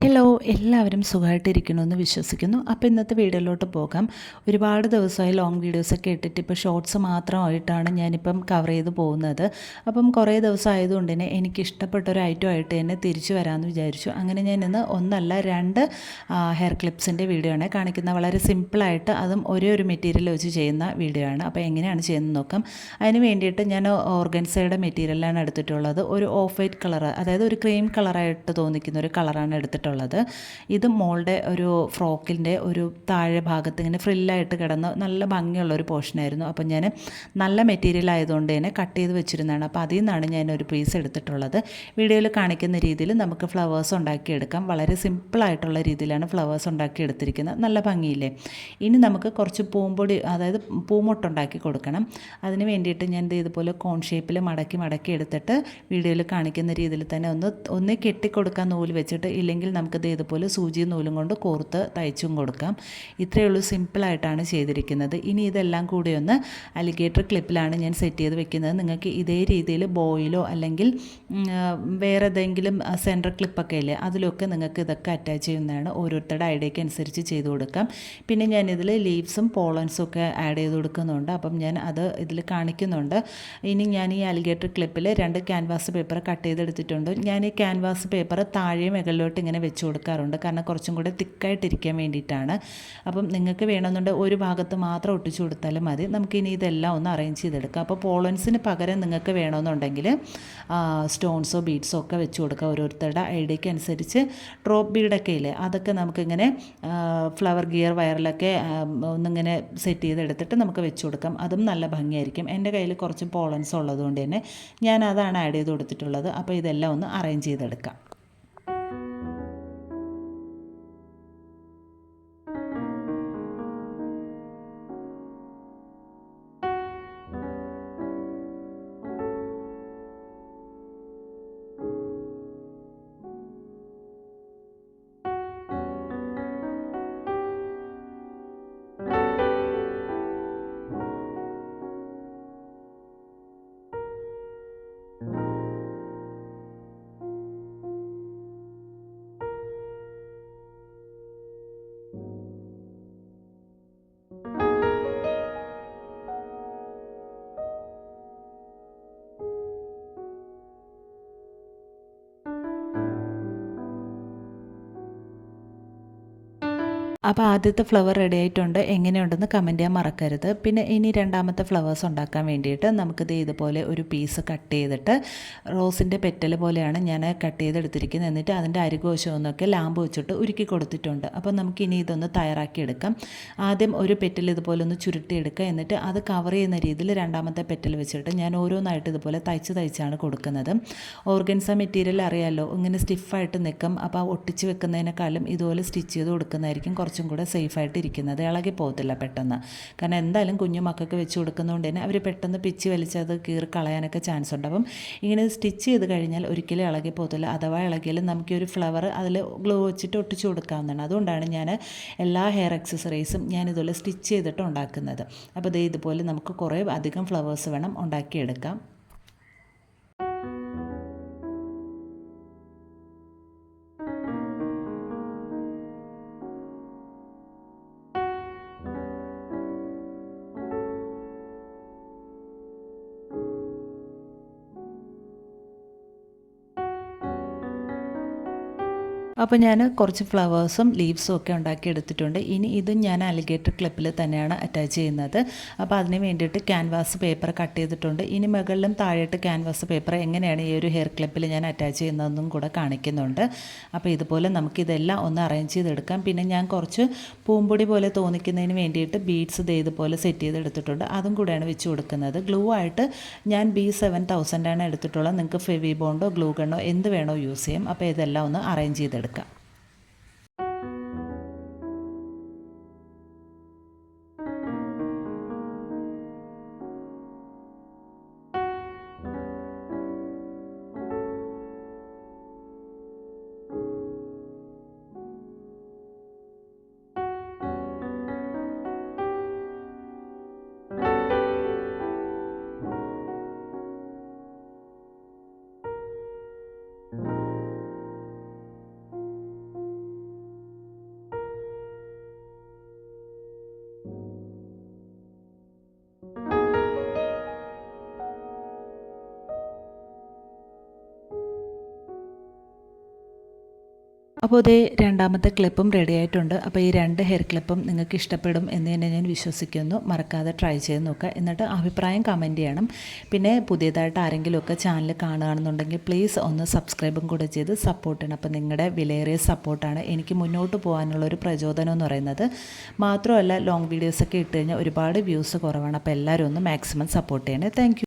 Hello, എല്ലാവരും സുഖമായിട്ടിരിക്കണമെന്ന് വിശ്വസിക്കുന്നു. അപ്പോൾ ഇന്നത്തെ വീഡിയോയിലോട്ട് പോകാം. ഒരുപാട് ദിവസമായി ലോങ് വീഡിയോസൊക്കെ ഇട്ടിട്ട് ഇപ്പോൾ ഷോർട്സ് മാത്രമായിട്ടാണ് ഞാനിപ്പം കവർ ചെയ്ത് പോകുന്നത്. അപ്പം കുറേ ദിവസം ആയതുകൊണ്ട് തന്നെ എനിക്കിഷ്ടപ്പെട്ട ഒരു ഐറ്റമായിട്ട് തന്നെ തിരിച്ചു വരാമെന്ന് വിചാരിച്ചു. അങ്ങനെ ഞാൻ ഇന്ന് ഒന്നല്ല രണ്ട് ഹെയർ ക്ലിപ്സിൻ്റെ വീഡിയോ ആണ് കാണിക്കുന്നത്. വളരെ സിമ്പിളായിട്ട് അതും ഒരേ ഒരു മെറ്റീരിയൽ വെച്ച് ചെയ്യുന്ന വീഡിയോ ആണ്. അപ്പോൾ എങ്ങനെയാണ് ചെയ്യുന്നത് നോക്കാം. അതിന് വേണ്ടിയിട്ട് ഞാൻ ഓർഗൻസയുടെ മെറ്റീരിയലാണ് എടുത്തിട്ടുള്ളത്. ഒരു ഓഫ് വൈറ്റ് കളർ, അതായത് ഒരു ക്രീം കളറായിട്ട് തോന്നിക്കുന്ന ഒരു കളറാണ് എടുത്തിട്ടുള്ളത്. ഇത് മോളുടെ ഒരു ഫ്രോക്കിൻ്റെ ഒരു താഴെ ഭാഗത്ത് ഇങ്ങനെ ഫ്രില്ലായിട്ട് കിടന്ന് നല്ല ഭംഗിയുള്ള ഒരു പോർഷനായിരുന്നു. അപ്പം ഞാൻ നല്ല മെറ്റീരിയൽ ആയതുകൊണ്ട് തന്നെ കട്ട് ചെയ്ത് വെച്ചിരുന്നതാണ്. അപ്പോൾ അതിൽ നിന്നാണ് ഞാൻ ഒരു പീസ് എടുത്തിട്ടുള്ളത്. വീഡിയോയിൽ കാണിക്കുന്ന രീതിയിൽ നമുക്ക് ഫ്ലവേഴ്സ് ഉണ്ടാക്കിയെടുക്കാം. വളരെ സിമ്പിളായിട്ടുള്ള രീതിയിലാണ് ഫ്ലവേഴ്സ് ഉണ്ടാക്കിയെടുത്തിരിക്കുന്നത്. നല്ല ഭംഗിയില്ലേ. ഇനി നമുക്ക് കുറച്ച് പൂമ്പൊടി, അതായത് പൂമൊട്ടുണ്ടാക്കി കൊടുക്കണം. അതിന് വേണ്ടിയിട്ട് ഞാൻ ഇതുപോലെ കോൺ ഷേപ്പിൽ മടക്കി എടുത്തിട്ട് വീഡിയോയിൽ കാണിക്കുന്ന രീതിയിൽ തന്നെ ഒന്ന് കെട്ടിക്കൊടുക്കാൻ നൂല് വെച്ചിട്ട്, ഇല്ലെങ്കിൽ നമുക്കത് ഇതുപോലെ സൂചി നൂലും കൊണ്ട് കോർത്ത് തയ്ച്ചും കൊടുക്കാം. ഇത്രയേ ഉള്ളൂ, സിമ്പിളായിട്ടാണ് ചെയ്തിരിക്കുന്നത്. ഇനി ഇതെല്ലാം കൂടി ഒന്ന് അലിഗേറ്റർ ക്ലിപ്പിലാണ് ഞാൻ സെറ്റ് ചെയ്ത് വെക്കുന്നത്. നിങ്ങൾക്ക് ഇതേ രീതിയിൽ ബോയിലോ അല്ലെങ്കിൽ വേറെ ഏതെങ്കിലും സെൻറ്റർ ക്ലിപ്പൊക്കെ ഇല്ലേ, അതിലൊക്കെ നിങ്ങൾക്ക് ഇതൊക്കെ അറ്റാച്ച് ചെയ്യുന്നതാണ്. ഓരോരുത്തരുടെ ഐഡിയയ്ക്ക് അനുസരിച്ച് ചെയ്ത് കൊടുക്കാം. പിന്നെ ഞാനിതിൽ ലീവ്സും പോളൻസും ഒക്കെ ആഡ് ചെയ്ത് കൊടുക്കുന്നുണ്ട്. അപ്പം ഞാൻ അത് ഇതിൽ കാണിക്കുന്നുണ്ട്. ഇനി ഞാൻ ഈ അലിഗേറ്റർ ക്ലിപ്പിൽ 2 ക്യാൻവാസ് പേപ്പർ കട്ട് ചെയ്തെടുത്തിട്ടുണ്ട്. ഞാൻ ഈ ക്യാൻവാസ് പേപ്പർ താഴെ മുകളിലോട്ട് ഇങ്ങനെ വെച്ച് കൊടുക്കാറുണ്ട്, കാരണം കുറച്ചും കൂടെ തിക്കായിട്ടിരിക്കാൻ വേണ്ടിയിട്ടാണ്. അപ്പം നിങ്ങൾക്ക് വേണമെന്നുണ്ടെങ്കിൽ ഒരു ഭാഗത്ത് മാത്രം ഒട്ടിച്ചു കൊടുത്താലും മതി. നമുക്കിനി ഇതെല്ലാം ഒന്ന് അറേഞ്ച് ചെയ്തെടുക്കാം. അപ്പോൾ പോളൻസിന് പകരം നിങ്ങൾക്ക് വേണമെന്നുണ്ടെങ്കിൽ സ്റ്റോൺസോ ബീഡ്സോ ഒക്കെ വെച്ച് കൊടുക്കുക. ഓരോരുത്തരുടെ ഐഡിയയ്ക്ക് അനുസരിച്ച് ഡ്രോപ്പ് ബീഡൊക്കെ ഇല്ലേ, അതൊക്കെ നമുക്കിങ്ങനെ ഫ്ലവർ ഗിയർ വയറിലൊക്കെ ഒന്നിങ്ങനെ സെറ്റ് ചെയ്തെടുത്തിട്ട് നമുക്ക് വെച്ച് കൊടുക്കാം. അതും നല്ല ഭംഗിയായിരിക്കും. എൻ്റെ കയ്യിൽ കുറച്ച് പോളൻസ് ഉള്ളതുകൊണ്ട് തന്നെ ഞാൻ അതാണ് ആഡ് ചെയ്ത് കൊടുത്തിട്ടുള്ളത്. അപ്പോൾ ഇതെല്ലാം ഒന്ന് അറേഞ്ച് ചെയ്തെടുക്കാം. അപ്പോൾ ആദ്യത്തെ ഫ്ലവർ റെഡി ആയിട്ടുണ്ട്. എങ്ങനെയുണ്ടെന്ന് കമൻറ്റ് ചെയ്യാൻ മറക്കരുത്. പിന്നെ ഇനി രണ്ടാമത്തെ ഫ്ലവേഴ്സ് ഉണ്ടാക്കാൻ വേണ്ടിയിട്ട് നമുക്കിത് ഇതുപോലെ ഒരു പീസ് കട്ട് ചെയ്തിട്ട്, റോസിൻ്റെ പെറ്റൽ പോലെയാണ് ഞാൻ കട്ട് ചെയ്തെടുത്തിരിക്കുന്നത്. എന്നിട്ട് അതിൻ്റെ അരികുവശം ഒന്നൊക്കെ ലാമ്പ് വെച്ചിട്ട് ഉരുക്കി കൊടുത്തിട്ടുണ്ട്. അപ്പോൾ നമുക്കിനി ഇതൊന്ന് തയ്യാറാക്കിയെടുക്കാം. ആദ്യം ഒരു പെറ്റൽ ഇതുപോലെ ഒന്ന് ചുരുട്ടിയെടുക്കുക. എന്നിട്ട് അത് കവർ ചെയ്യുന്ന രീതിയിൽ രണ്ടാമത്തെ പെറ്റൽ വെച്ചിട്ട് ഞാൻ ഓരോന്നായിട്ട് ഇതുപോലെ തയ്ച്ചാണ് കൊടുക്കുന്നത്. ഓർഗൻസ മെറ്റീരിയൽ അറിയാമല്ലോ, ഇങ്ങനെ സ്റ്റിഫായിട്ട് നിൽക്കും. അപ്പോൾ ഒട്ടിച്ച് വെക്കുന്നതിനേക്കാളും ഇതുപോലെ സ്റ്റിച്ച് ചെയ്ത് കൊടുക്കുന്നതായിരിക്കും കുറച്ചും കൂടെ സേഫായിട്ട് ഇരിക്കുന്നത്. ഇളകി പോകത്തില്ല പെട്ടെന്ന്. കാരണം എന്തായാലും കുഞ്ഞു മക്കൾക്ക് വെച്ച് കൊടുക്കുന്നതുകൊണ്ട് തന്നെ അവർ പെട്ടെന്ന് പിച്ചി വലിച്ചത് കീറി കളയാനൊക്കെ ചാൻസ് ഉണ്ട്. അപ്പം ഇങ്ങനെ സ്റ്റിച്ച് ചെയ്ത് കഴിഞ്ഞാൽ ഒരിക്കലും ഇളകി പോകത്തില്ല. അഥവാ ഇളകിയാലും നമുക്ക് ഒരു ഫ്ലവർ അതിൽ ഗ്ലൂ വെച്ചിട്ട് ഒട്ടിച്ച് കൊടുക്കാവുന്നതാണ്. അതുകൊണ്ടാണ് ഞാൻ എല്ലാ ഹെയർ ആക്സസറീസും ഞാൻ ഇതുപോലെ സ്റ്റിച്ച് ചെയ്തിട്ട് ഉണ്ടാക്കുന്നത്. അപ്പോൾ ഇതുപോലെ നമുക്ക് കുറേ അധികം ഫ്ലവേഴ്സ് വേണം ഉണ്ടാക്കിയെടുക്കാം. അപ്പോൾ ഞാൻ കുറച്ച് ഫ്ലവേഴ്സും ലീവ്സും ഒക്കെ ഉണ്ടാക്കി എടുത്തിട്ടുണ്ട്. ഇനി ഇതും ഞാൻ അലിഗേറ്റർ ക്ലിപ്പിൽ തന്നെയാണ് അറ്റാച്ച് ചെയ്യുന്നത്. അപ്പോൾ അതിന് വേണ്ടിയിട്ട് ക്യാൻവാസ് പേപ്പർ കട്ട് ചെയ്തിട്ടുണ്ട്. ഇനി മുകളിലും താഴെയിട്ട് ക്യാൻവാസ് പേപ്പർ എങ്ങനെയാണ് ഈ ഒരു ഹെയർ ക്ലിപ്പിൽ ഞാൻ അറ്റാച്ച് ചെയ്യുന്നതെന്നും കൂടെ കാണിക്കുന്നുണ്ട്. അപ്പോൾ ഇതുപോലെ നമുക്കിതെല്ലാം ഒന്ന് അറേഞ്ച് ചെയ്തെടുക്കാം. പിന്നെ ഞാൻ കുറച്ച് പൂമ്പൊടി പോലെ തോന്നിക്കുന്നതിന് വേണ്ടിയിട്ട് ബീഡ്സ് ഇതുപോലെ സെറ്റ് ചെയ്തെടുത്തിട്ടുണ്ട്. അതും കൂടെയാണ് വെച്ച് കൊടുക്കുന്നത്. ഗ്ലൂ ആയിട്ട് ഞാൻ B7000 എടുത്തിട്ടുള്ളത്. നിങ്ങൾക്ക് ഫെവി ബോണ്ടോ ഗ്ലൂ ഗണ്ണോ എന്ത് വേണോ യൂസ് ചെയ്യാം. അപ്പോൾ ഇതെല്ലാം ഒന്ന് അറേഞ്ച് ചെയ്തെടുക്കാം. അപ്പോൾ ഇതേ രണ്ടാമത്തെ ക്ലിപ്പും റെഡി ആയിട്ടുണ്ട്. അപ്പോൾ ഈ 2 ഹെയർ ക്ലിപ്പും നിങ്ങൾക്ക് ഇഷ്ടപ്പെടും എന്ന് തന്നെ ഞാൻ വിശ്വസിക്കുന്നു. മറക്കാതെ ട്രൈ ചെയ്ത് നോക്കുക. എന്നിട്ട് അഭിപ്രായം കമൻറ്റ് ചെയ്യണം. പിന്നെ പുതിയതായിട്ട് ആരെങ്കിലുമൊക്കെ ചാനൽ കാണുകയാണെന്നുണ്ടെങ്കിൽ പ്ലീസ് ഒന്ന് സബ്സ്ക്രൈബും കൂടെ ചെയ്ത് സപ്പോർട്ട് ചെയ്യണം. അപ്പോൾ നിങ്ങളുടെ വിലയേറിയ സപ്പോർട്ടാണ് എനിക്ക് മുന്നോട്ട് പോകാനുള്ളൊരു പ്രചോദനം എന്ന് പറയുന്നത്. മാത്രമല്ല ലോങ് വീഡിയോസൊക്കെ ഇട്ട് കഴിഞ്ഞാൽ ഒരുപാട് വ്യൂസ് കുറവാണ്. അപ്പോൾ എല്ലാവരും ഒന്ന് മാക്സിമം സപ്പോർട്ട് ചെയ്യണേ. താങ്ക്